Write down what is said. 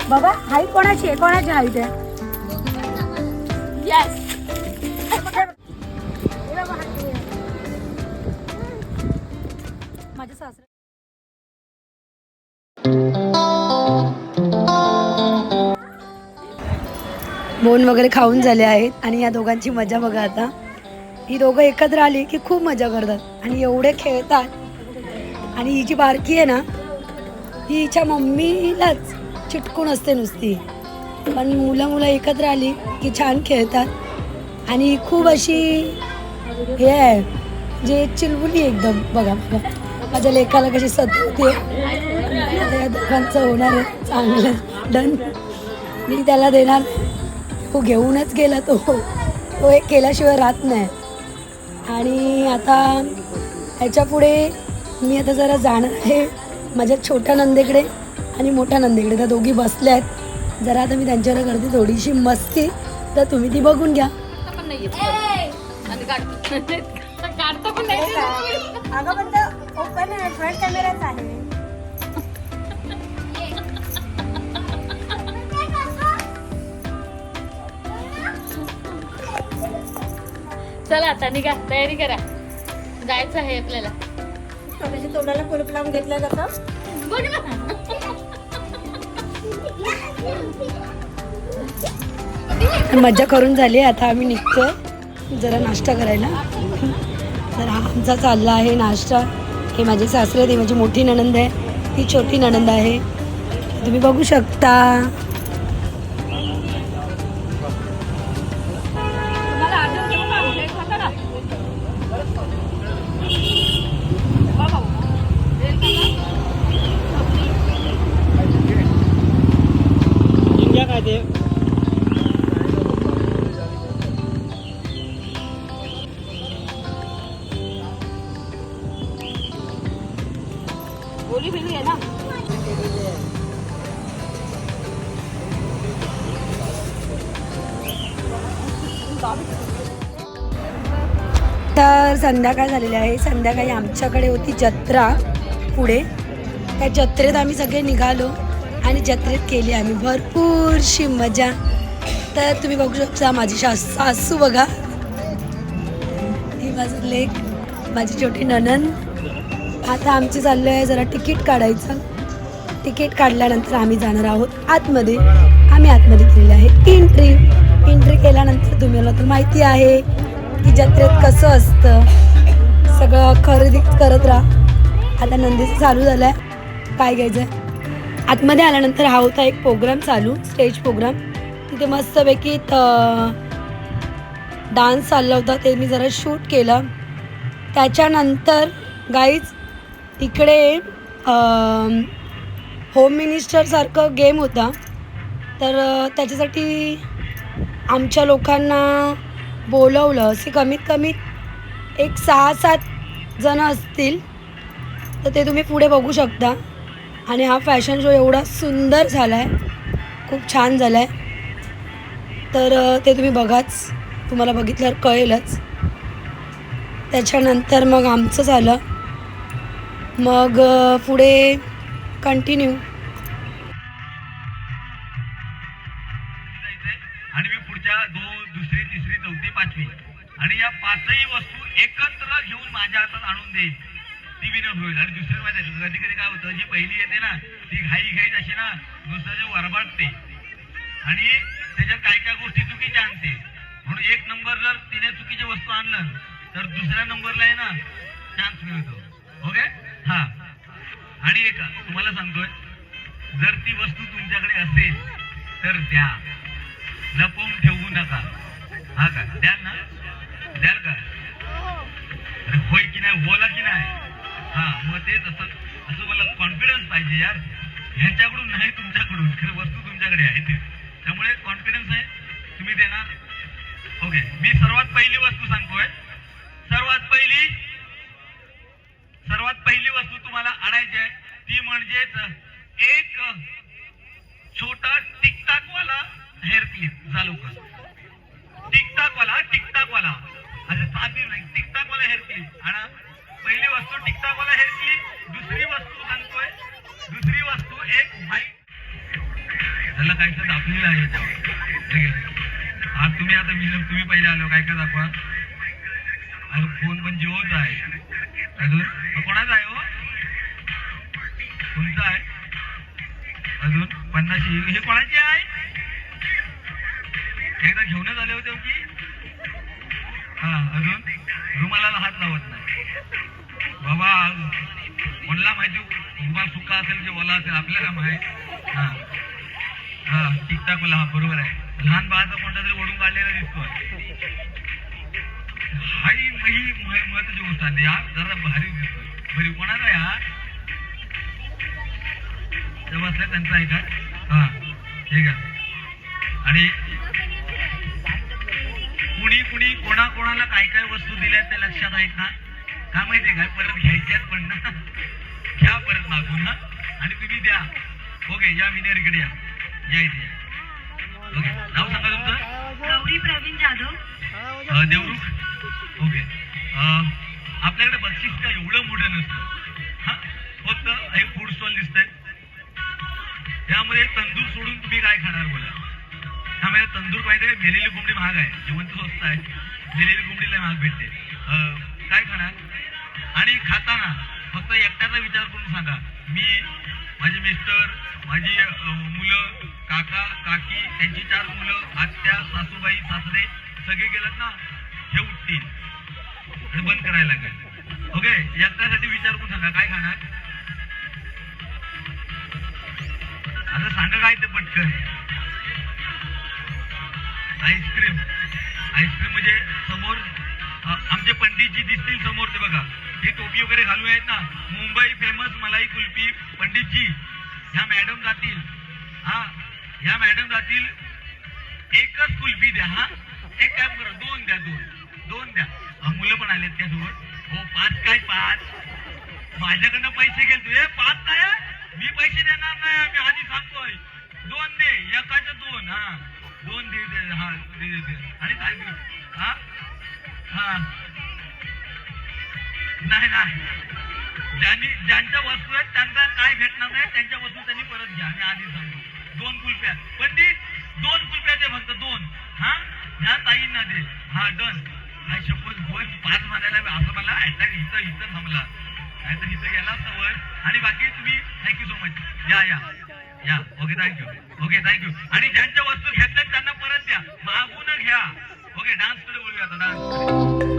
बाबा हाईट कोणाची आहे? कोणाची हाईट आहे? यस माझ्या सासरा बोन वगैरे खाऊन झाले आहेत आणि या दोघांची मजा बघा आता. ही दोघं एकत्र आली की खूप मजा करतात आणि एवढे खेळतात. आणि ही जी बारकी आहे ना ही हिच्या मम्मीलाच चिटकून असते नुसती, पण मुलं एकत्र आली की छान खेळतात आणि खूप अशी हे आहे जे चिलबुली एकदम. बघा बघा माझ्या लेकाला कशी सतवते. आता या दोघांचं होणार आहे चांगलं डन. मी त्याला देणार, तो घेऊनच गेला. तो एक केल्याशिवाय राहत नाही. आणि आता ह्याच्या पुढे मी आता जरा जाणार आहे माझ्या छोट्या नंदेकडे आणि मोठ्या नंदेकडे. त्या दोघी बसल्या आहेत. जरा आता मी त्यांच्यावर करते थोडीशी मस्ती, तर तुम्ही ती बघून घ्या. चला आता निघा, तयारी करा, जायचं आहे आपल्याला. स्वतःच्या तोंडाला कुलूप लावून घेतलं जातं. बघ ना. मजा करून झाली. आता आम्ही निघतोय जरा नाश्ता करायला. तर हा आमचा चालला आहे नाश्ता. हे माझे सासरे, ती माझी मोठी नणंद आहे, ती छोटी नणंद आहे, तुम्ही बघू शकता. तर संध्याकाळ झालेली आहे. संध्याकाळी आमच्याकडे होती जत्रा पुढे. त्या जत्रेत आम्ही सगळे निघालो आणि जत्रेत केली आम्ही भरपूरशी मजा. तर तुम्ही बघू शकता माझी सासू बघा, ही माझं लेक, माझी छोटी नणंद. आता आमची चाललं आहे जरा तिकीट काढायचं. तिकीट काढल्यानंतर आम्ही जाणार आहोत आतमध्ये. आम्ही आतमध्ये केलेलं आहे एंट्री केल्यानंतर तुम्हाला तर माहिती आहे की जत्रेत कसं असतं, सगळं खरेदी करत राहा. आता नंदीचं चालू झालं आहे काय घ्यायचं आहे. आतमध्ये आल्यानंतर हा होता एक प्रोग्राम चालू, स्टेज प्रोग्राम. तिथे मस्तपैकी डान्स चालला होता, ते मी जरा शूट केलं. त्याच्यानंतर गाईज इकडे होम मिनिस्टरसारखं गेम होता. तर त्याच्यासाठी आमच्या लोकांना बोलवलं. असे कमीत कमी एक 6-7 जण असतील. तर ते तुम्ही पुढे बघू शकता. आणि हा फॅशन शो एवढा सुंदर झाला आहे, खूप छान झाला आहे. तर ते तुम्ही बघाच, तुम्हाला बघितल्यावर कळेलच. त्याच्यानंतर मग आमचं झालं, मग पुढे कंटिन्यू. आणि मी पुढच्या दुसरी, तिसरी, चौथी, पाचवी आणि या पाचही वस्तू एकत्र घेऊन माझ्या हातात आणून देईल, ती विनर होईल. आणि दुसरी माहिती कधी कधी काय होतं, जी पहिली येते ना ती घाई अशी ना दुसऱ्याच्या वरबाडते आणि त्याच्यात काय काय गोष्टी चुकीच्या आणते. म्हणून एक नंबर जर तिने चुकीची वस्तू आणलं तर दुसऱ्या नंबरला आहे ना चान्स मिळतो. ओके हा. आणि एक तुम्हाला सांगतोय, जर ती वस्तू तुमच्याकडे असेल तर द्या, लपवून ठेवू नका. हा का? द्याल ना? द्याल का? अरे होय की नाही, बोला की नाही. हा मग तेच असं मला कॉन्फिडन्स पाहिजे यार, ह्यांच्याकडून नाही तुमच्याकडून. खरं वस्तू तुमच्याकडे आहे ती, त्यामुळे कॉन्फिडन्स आहे, तुम्ही देणार. ओके, मी सर्वात पहिली वस्तू सांगतोय. सर्वात पहिली वस्तू तुम्हाला आणायची आहे ती म्हणजेच एक छोटा टिकटाकवाला हेअर क्लिप. चालू कर. टिकटाकवाला असं साधी नाही, टिकटाकवाला हेअर क्लिप आणा. पहिली वस्तू टिकटाकवाला हेअर क्लिप. दुसरी वस्तू सांगतोय, दुसरी वस्तू त्याला काहीतरी दाखवलेलं आहे याच्यावर. ठीक आहे. आज तुम्ही आता तुम्ही पहिले आलो काय काय दाखवा. अरे फोन पण जिओच आहे. अजून कोणाचा आहे हो? तुमचा आहे. अजून 50 हे कोणाची आहे? एकदा घेऊनच आले होते की. हा अजून रुमालाला हात लावत नाही बाबा. कोणाला माहिती रुमाल सुका असेल की ओला असेल आपल्याला माहित. हा हा टिकटाक बोला. हा बरोबर आहे. लहान बाळाचा कोणता तरी ओढून काढलेला दिसतोय. हाही महत्वाची गोष्ट आली. हा जरा भारी दिसतोय. बरी कोणाचा आहे हा? बसल्या त्यांचा आहे का? हा ठीक आहे. आणि कुणी कोणाला काय काय वस्तू दिल्या ते लक्षात आहेत ना? का माहितीये काय? परत घ्यायच्यात पण ना. घ्या परत मागून. हा आणि तुम्ही द्या. ओके या विनेरीकडे या. या इथे या. ओके नाव सांगा तुमचं? गौरी प्रवीण जाधव. देवरुख. ओके. आपल्याकडे बक्षीस का एवढं मोठं नसतं. हा फक्त एक फूड स्टॉल दिसतंय. त्यामध्ये तंदूर सोडून तुम्ही काय खाणार बोला? त्यामुळे तंदूर पाहिजे. मेलेली कोंबडी महाग आहे. जिवंत स्वस्त आहे. मेलेली कोंबडीला महाग भेटते. काय खाणार? आणि खाताना फक्त एकट्याचा विचार करून सांगा. मी, माझे मिस्टर, माझी मुलं, काका काकी, त्यांची 4 मुलं, आत्या, सासूबाई, सासरे सगळे गेलात ना हे उठतील. बंद करायला लागेल. ओके एकट्यासाठी विचार करून सांगा काय खाणार. आता सांगा काय ते पटकन. आईस्क्रीम. आईस्क्रीम म्हणजे समोर आमचे पंडितजी दिसतील समोर. ते बघा हे टोपी वगैरे घालून आहेत ना. मुंबई फेमस मलाई कुल्फी पंडितजी. ह्या मॅडम जातील. हा ह्या मॅडम जातील. एकच कुल्फी द्या. हा एक काम करा 2 द्या. 2 द्या. मुलं पण आलेत त्यासोबत. हो 5 काय 5? माझ्याकडनं पैसे गेले तुझे 5 काय? मी पैसे देणार नाही. मी आधी सांगतोय. 2 दे. एकाच्या 2. हा 2 दे. हा दे. आणि काय देऊ? हा हा नाही ज्यांच्या वस्तू आहेत त्यांना काय भेटणार नाही. त्यांच्या वस्तू त्यांनी परत घ्या. मी आधी सांगतो. 2 कुल्फ्या. पंडित 2 कुल्फ्या दे फक्त 2. हा ह्या ताईंना दे. हा डन. हा शपथ होय 5 म्हणायला असं मला अटॅक इथं थांबला. नाहीतर इथं गेला सवय. आणि बाकी तुम्ही थँक्यू सो मच. या ओके थँक्यू. आणि ज्यांच्या वस्तू घेतल्यात त्यांना परत द्या. मागून घ्या. ओके डान्स कडे बोलूया आता. डान्स